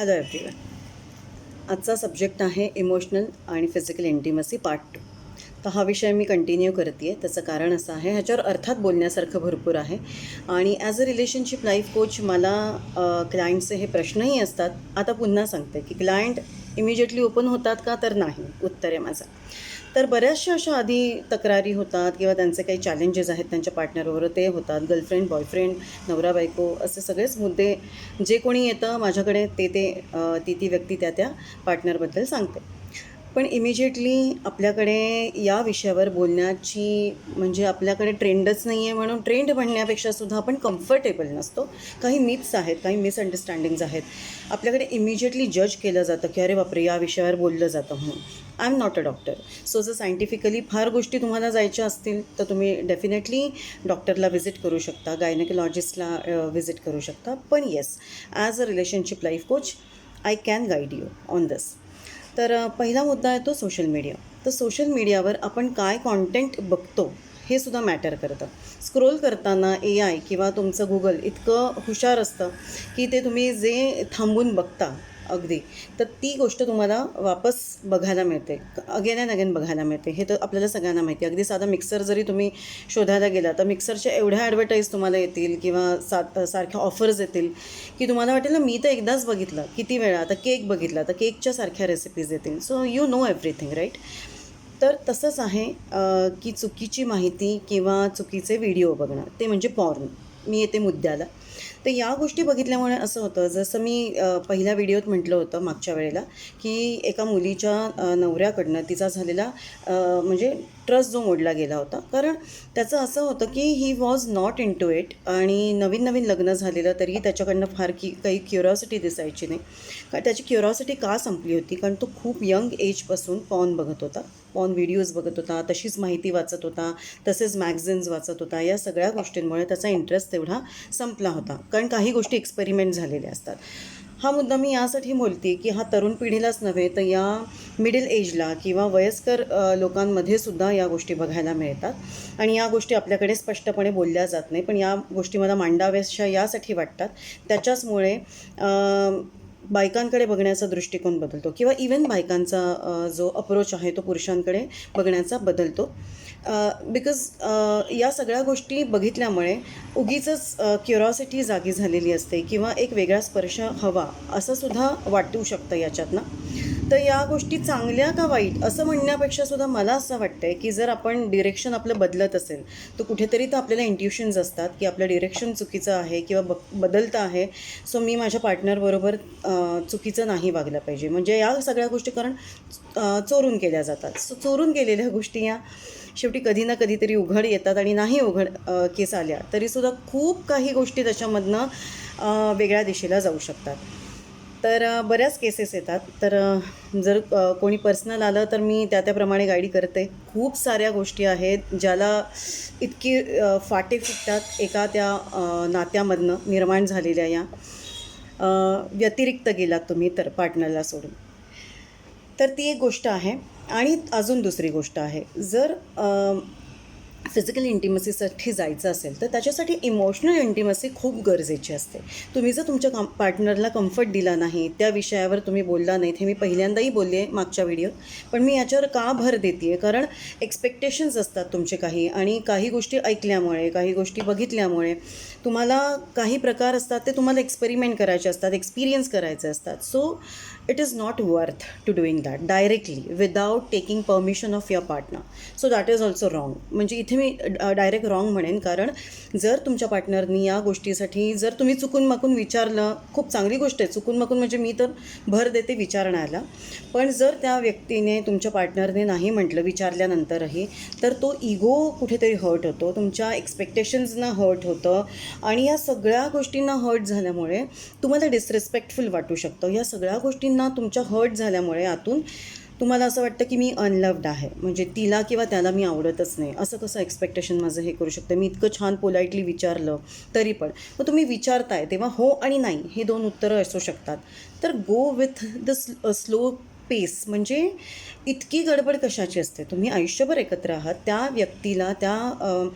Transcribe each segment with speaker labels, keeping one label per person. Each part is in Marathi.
Speaker 1: Hello everyone. आजचा सब्जेक्ट आहे इमोशनल आणि फिजिकल इंटिमसी पार्ट 2. तर हा विषय मी कंटिन्यू करते आहे. त्याचं कारण असं आहे, ह्याच्यावर अर्थात बोलण्यासारखं भरपूर आहे. आणि as a relationship life coach मला क्लायंटचे हे प्रश्नही असतात. आता पुन्हा सांगते की क्लायंट इमिजिएटली ओपन होतात का, तर नाही. उत्तर आहे माझं. तर बऱ्याचशा अशा आधी तक्रारी होतात किंवा त्यांचे काही चॅलेंजेस आहेत त्यांच्या पार्टनरबरोबर ते होतात. गर्लफ्रेंड, बॉयफ्रेंड, नवरा बायको असे सगळेच मुद्दे जे कोणी येतं माझ्याकडे ती व्यक्ती त्या पार्टनरबद्दल सांगते. पण इमिजिएटली आपल्याकडे या विषयावर बोलण्याची म्हणजे आपल्याकडे ट्रेंडच नाही आहे, म्हणून ट्रेंड म्हणण्यापेक्षासुद्धा आपण कम्फर्टेबल नसतो. काही मिथ्स आहेत, काही मिसअंडरस्टँडिंग्ज आहेत. आपल्याकडे इमिजिएटली जज केलं जातं की अरे बापरे, या विषयावर बोललं जातं म्हणून. I am not a doctor. So जर सायंटिफिकली फार गोष्टी तुम्हाला जायच्या असतील तर तुम्ही डेफिनेटली डॉक्टरला व्हिजिट करू शकता, गायनेकोलॉजिस्टला व्हिजिट करू शकता. पण yes, as a relationship life coach I can guide you on this. तर पहिला मुद्दा आहे तो सोशल मीडिया. तर सोशल मीडियावर आपण काय कॉन्टेंट बघतो हे सुद्धा मॅटर करतं. स्क्रोल करताना AI किंवा तुमचं गुगल इतकं हुशार असतं की ते तुम्ही जे थांबून बघता अगदी, तर ती गोष्ट तुम्हाला वापस बघायला मिळते, अगेन अँड अगेन बघायला मिळते. हे तर आपल्याला सगळ्यांना माहिती आहे. अगदी साधा मिक्सर जरी तुम्ही शोधायला गेला तर मिक्सरच्या एवढ्या ॲडव्हर्टाईज तुम्हाला येतील किंवा सारख्या ऑफर्स येतील की तुम्हाला वाटेल ना, मी तर एकदाच बघितलं, किती वेळा. आता केक बघितला तर केकच्या सारख्या रेसिपीज येतील. So you know everything, right? तर तसंच आहे की चुकीची माहिती किंवा चुकीचे व्हिडिओ बघणं, ते म्हणजे पॉर्न. मी येते मुद्द्याला. तर या गोष्टी बघितल्यामुळे असं होतं, जसं मी पहिल्या व्हिडिओत म्हटलं होतं मागच्या वेळेला, की एका मुलीच्या नवऱ्याकडनं तिचा झालेला म्हणजे ट्रस्ट जो मोडला गेला होता. कारण त्याचं असं होतं की he was not into it, आणि नवीन नवीन लग्न झालेलं तरीही त्याच्याकडनं फार काही क्युरॉसिटी दिसायची नाही. त्याची क्युरॉसिटी का संपली होती? कारण तो खूप यंग एजपासून पॉर्न बघत होता, पॉर्न व्हिडिओज बघत होता, तशीच माहिती वाचत होता, तसेच मॅगझिन्स वाचत होता. या सगळ्या गोष्टींमुळे त्याचा इंटरेस्ट तेवढा संपला होता, कारण काही गोष्टी एक्सपेरिमेंट झालेल्या असतात. हा मुद्दा मी यासाठी बोलते की हा तरुण पिढीलाच नव्हे तर या मिडल एजला किंवा वयस्कर लोकांमध्ये सुद्धा या गोष्टी बघायला मिळतात. आणि या गोष्टी आपल्याकडे स्पष्टपणे बोलल्या जात नाही, पण या गोष्टी मला मांडाव्याशा यासाठी वाटतात. त्याच्याचमुळे बायकांकडे बघण्याचा दृष्टिकोन बदलतो किंवा इवन बायकांचा जो अप्रोच आहे तो पुरुषांकडे बघण्याचा बदलतो. बिकॉज या सगळ्या गोष्टी बघितल्यामुळे उगीचच क्युरॉसिटी जागी झालेली असते किंवा एक वेगळा स्पर्श हवा असंसुद्धा वाटू शकतं याच्यातनं. तर या गोष्टी चांगल्या का वाईट असं म्हणण्यापेक्षा सुद्धा मला असं वाटतं आहे की जर आपण डिरेक्शन आपलं बदलत असेल तर कुठेतरी तर आपल्याला इंट्युशन्स असतात की आपलं डिरेक्शन चुकीचं आहे किंवा बदलतं आहे. सो मी माझ्या पार्टनरबरोबर चुकीचं नाही वागलं पाहिजे. म्हणजे या सगळ्या गोष्टी कारण चोरून केल्या जातात. सो चोरून केलेल्या गोष्टी या शेवटी कधी ना कधीतरी उघड येतात, आणि नाही उघड केस आल्या तरीसुद्धा खूप काही गोष्टी त्याच्यामधनं वेगळ्या दिशेला जाऊ शकतात. तर बऱ्याच केसेस येतात. तर जर कोणी पर्सनल आलं तर मी त्याप्रमाणे गाईड करते. खूप साऱ्या गोष्टी आहेत ज्याला इतकी फाटे फुटतात एका त्या नात्यामधनं निर्माण झालेल्या या व्यतिरिक्त गेलात तुम्ही तर पार्टनरला सोडून. तर ती एक गोष्ट आहे. आणि अजून दुसरी गोष्ट आहे, जर फिजिकल इंटिमसीसाठी जायचं असेल तर त्याच्यासाठी इमोशनल इंटिमसी खूप गरजेची असते. तुम्ही जर तुमच्या पार्टनरला कम्फर्ट दिला नाही, त्या विषयावर तुम्ही बोलला नाहीत, हे मी पहिल्यांदाही बोलले आहे मागच्या व्हिडिओत. पण मी याच्यावर का भर देते आहे, कारण एक्सपेक्टेशन्स असतात तुमचे काही, आणि काही गोष्टी ऐकल्यामुळे, काही गोष्टी बघितल्यामुळे तुम्हाला काही प्रकार असतात ते तुम्हाला एक्सपेरिमेंट करायचे असतात, एक्सपिरियन्स करायचे असतात. So it is not worth to doing that directly without taking permission of your partner. So that is also wrong. म्हणजे इथे मी डायरेक्ट रॉंग म्हणेन, कारण जर तुमच्या पार्टनरनी या गोष्टीसाठी जर तुम्ही चुकून माकून विचारलं, खूप चांगली गोष्ट आहे. चुकून माकून म्हणजे मी तर भर देते विचारण्याला. पण जर त्या व्यक्तीने, तुमच्या पार्टनरने नाही म्हटलं विचारल्यानंतरही, तर तो इगो कुठेतरी हर्ट होतो, तुमच्या एक्सपेक्टेशन्सना हर्ट होतं, आणि या सगळ्या गोष्टींना हर्ट झाल्यामुळे तुम्हाला डिसरिस्पेक्टफुल वाटू शकतं. या सगळ्या गोष्टींना तुमच्या हर्ट झाल्यामुळे आतून तुम्हाला असं वाटतं की मी अनलव्ड आहे, म्हणजे तिला किंवा त्याला मी आवडतच नाही. असं कसं एक्सपेक्टेशन माझं हे करू शकतं? मी इतकं छान पोलाइटली विचारलं तरी पण. मग तुम्ही विचारताय तेव्हा हो आणि नाही हे दोन उत्तरं असू शकतात. तर गो विथ द स्लो पेस, म्हणजे इतकी गडबड कशाची असते. तुम्ही आयुष्यभर एकत्र आहात, त्या व्यक्तीला, त्या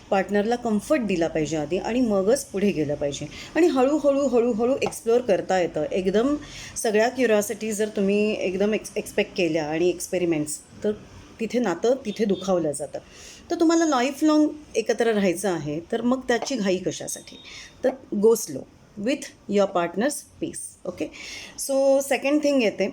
Speaker 1: पार्टनरला कम्फर्ट दिला पाहिजे आधी आणि मगच पुढे गेलं पाहिजे. आणि हळूहळू एक्सप्लोअर करता येतं. एकदम सगळ्या क्युरिओसिटी जर तुम्ही एकदम एक्सपेक्ट केल्या आणि एक्सपेरिमेंट्स, तर तिथे नातं तिथे दुखावलं जातं. तर तुम्हाला लाईफ लाँग एकत्र राहायचं आहे, तर मग त्याची घाई कशासाठी. तर go slow with your partner's pace. Okay. So second thing येते,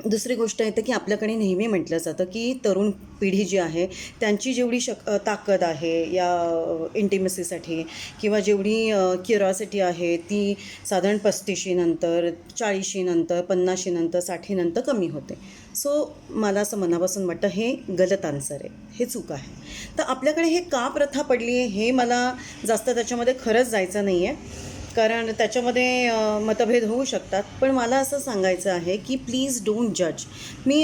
Speaker 1: दुसरी गोष्ट येते की आपल्याकडे नेहमी म्हटलं जातं की तरुण पिढी जी आहे त्यांची जेवढी ताकद आहे या इंटिमसीसाठी, किंवा जेवढी क्युरॉसिटी आहे ती साधारण 35 नंतर, 40 नंतर, 50 नंतर, 60 नंतर कमी होते. सो मला असं मनापासून वाटतं हे गलत आन्सर आहे, हे चूक आहे. तर आपल्याकडे हे का प्रथा पडली आहे हे मला जास्त त्याच्यामध्ये खरंच जायचं नाही आहे, कारण त्याच्यामध्ये मतभेद होऊ शकतात. पण मला असं सांगायचं आहे की प्लीज डोंट जज. मी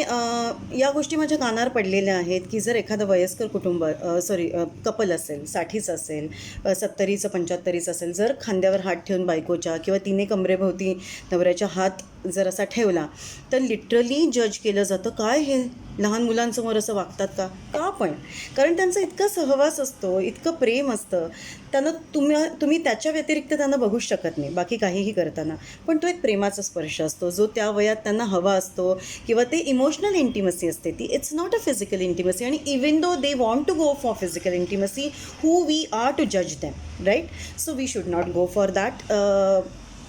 Speaker 1: या गोष्टी माझ्या कानावर पडलेल्या आहेत की जर एखादं वयस्कर कुटुंब कपल असेल, 60चं असेल, 70चं 75चं असेल, जर खांद्यावर हात ठेवून बायकोच्या किंवा तिने कमरेभोवती नवऱ्याच्या हात जर असा ठेवला तर लिटरली जज केलं जातं. काय हे लहान मुलांसमोर असं वागतात का पण? कारण त्यांचा इतका सहवास असतो, इतकं प्रेम असतं त्यांना, तुम्ही त्याच्या व्यतिरिक्त त्यांना बघूच शकत नाही बाकी काहीही करताना. पण तो एक प्रेमाचा स्पर्श असतो जो त्या वयात त्यांना हवा असतो, किंवा ते इमोशनल इंटिमसी असते ती. It's not a physical intimacy. आणि even though they want to go for physical intimacy, who we are to जज them, right? So we should not go for that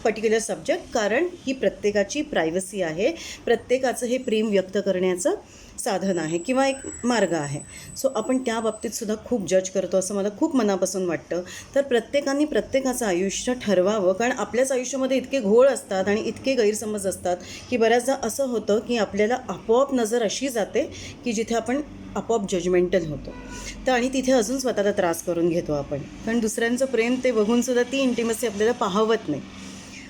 Speaker 1: particular subject, कारण ही प्रत्येकाची प्रायव्हसी आहे, प्रत्येकाचं हे प्रेम व्यक्त करण्याचं साधन आहे किंवा एक मार्ग आहे. सो आपण त्या बाबतीतसुद्धा खूप जज करतो असं मला खूप मनापासून वाटतं. तर प्रत्येकाने प्रत्येकाचं आयुष्य ठरवावं, कारण आपल्याच आयुष्यामध्ये इतके घोळ असतात आणि इतके गैरसमज असतात की बऱ्याचदा असं होतं की आपल्याला आपोआप नजर अशी जाते की जिथे आपण आपोआप जजमेंटल होतो. तर आणि तिथे अजून स्वतःला त्रास करून घेतो आपण, कारण दुसऱ्यांचं प्रेम ते बघूनसुद्धा ती इंटिमसी आपल्याला पाहावत नाही.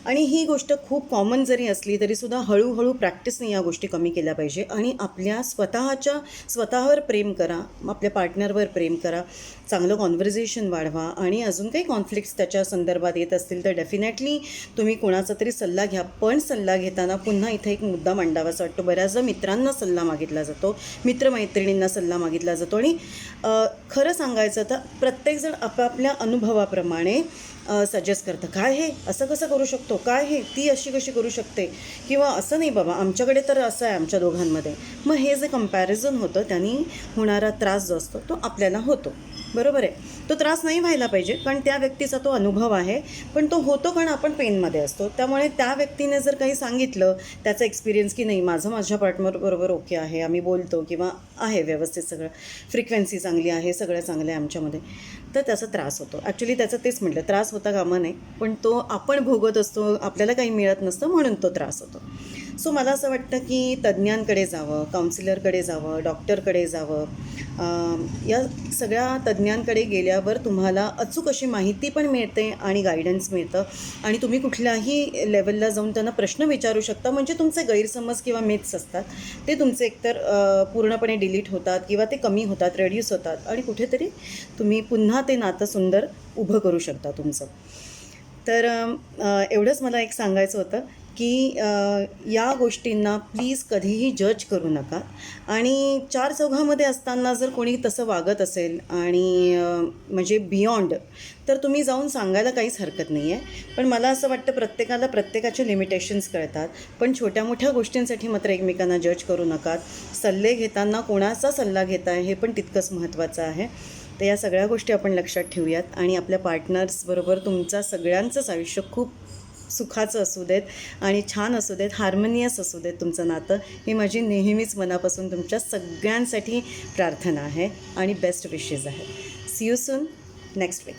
Speaker 1: आणि ही गोष्ट खूप कॉमन जरी असली तरीसुद्धा हळूहळू प्रॅक्टिसने या गोष्टी कमी केल्या पाहिजे. आणि आपल्या स्वतःवर प्रेम करा, आपल्या पार्टनरवर प्रेम करा, चांगलं कॉन्व्हर्सेशन वाढवा. आणि अजून काही कॉन्फ्लिक्ट्स त्याच्या संदर्भात येत असतील तर डेफिनेटली तुम्ही कोणाचा तरी सल्ला घ्या. पण सल्ला घेताना पुन्हा इथे एक मुद्दा मांडावासा वाटतो. बऱ्याचदा मित्रांना सल्ला मागितला जातो, मित्रमैत्रिणींना सल्ला मागितला जातो. आणि खरं सांगायचं तर प्रत्येकजण आपापल्या अनुभवाप्रमाणे सजेस्ट करतं. काय हे असं कसं करू शकतो, काय हे ती अशी कशी करू शकते, किंवा असं नाही बाबा आमच्याकडे तर असं आहे आमच्या दोघांमध्ये. मग हे जे कंपॅरिझन होतं त्यांनी होणारा त्रास जो असतो तो आपल्याला होतो. बरोबर आहे. तो त्रास नाही व्हायला पाहिजे, कारण त्या व्यक्तीचा तो अनुभव आहे, पण तो होतो कारण आपण पेनमध्ये असतो. त्यामुळे त्या व्यक्तीने जर काही सांगितलं त्याचा एक्सपिरियन्स की नाही माझ्या पार्टनरबरोबर ओके आहे, आम्ही बोलतो किंवा आहे व्यवस्थित सगळं, फ्रिक्वेन्सी चांगली आहे, सगळं चांगलं आहे आमच्यामध्ये, तर त्याचा त्रास होतो. ॲक्च्युली त्याचं तेच म्हटलं, त्रास होता कामा नये, पण तो आपण भोगत असतो, आपल्याला काही मिळत नसतं म्हणून तो त्रास होतो. सो मला असं वाटतं की तज्ज्ञांकडे जावं, काउन्सिलरकडे जावं, डॉक्टरकडे जावं. या सगळ्या तज्ज्ञांकडे गेल्यावर तुम्हाला अचूक अशी माहिती पण मिळते आणि गायडन्स मिळतं. आणि तुम्ही कुठल्याही लेवलला जाऊन त्यांना प्रश्न विचारू शकता. म्हणजे तुमचे गैरसमज किंवा मिथ्स असतात ते तुमचे एकतर पूर्णपणे डिलीट होतात किंवा ते कमी होतात, रेड्यूस होतात, आणि कुठेतरी तुम्ही पुन्हा ते नातं सुंदर उभं करू शकता तुमचं. तर एवढंच मला एक सांगायचं होतं की या गोष्टींना प्लीज कधीही जज करू नका. आणि चार चौघामध्ये असताना जर कोणी तसं वागत असेल आणि म्हणजे बियॉन्ड, तर तुम्ही जाऊन सांगायला काहीच हरकत नाही आहे. पण मला असं वाटतं प्रत्येकाला प्रत्येकाचे लिमिटेशन्स कळतात. पण छोट्या मोठ्या गोष्टींसाठी मात्र एकमेकांना जज करू नका. सल्ले घेताना कोणाचा सल्ला घेताय हे पण तितकंच महत्त्वाचं आहे. तर या सगळ्या गोष्टी आपण लक्षात ठेवूयात आणि आपल्या पार्टनर्सबरोबर तुमचा सगळ्यांचंच आयुष्य खूप सुखाचं असू देत आणि छान असू देत, हार्मोनियस असू देत तुमचं नातं. ही माझी नेहमीच मनापासून तुमच्या सगळ्यांसाठी प्रार्थना आहे आणि बेस्ट विशेस आहे. See you soon next weak.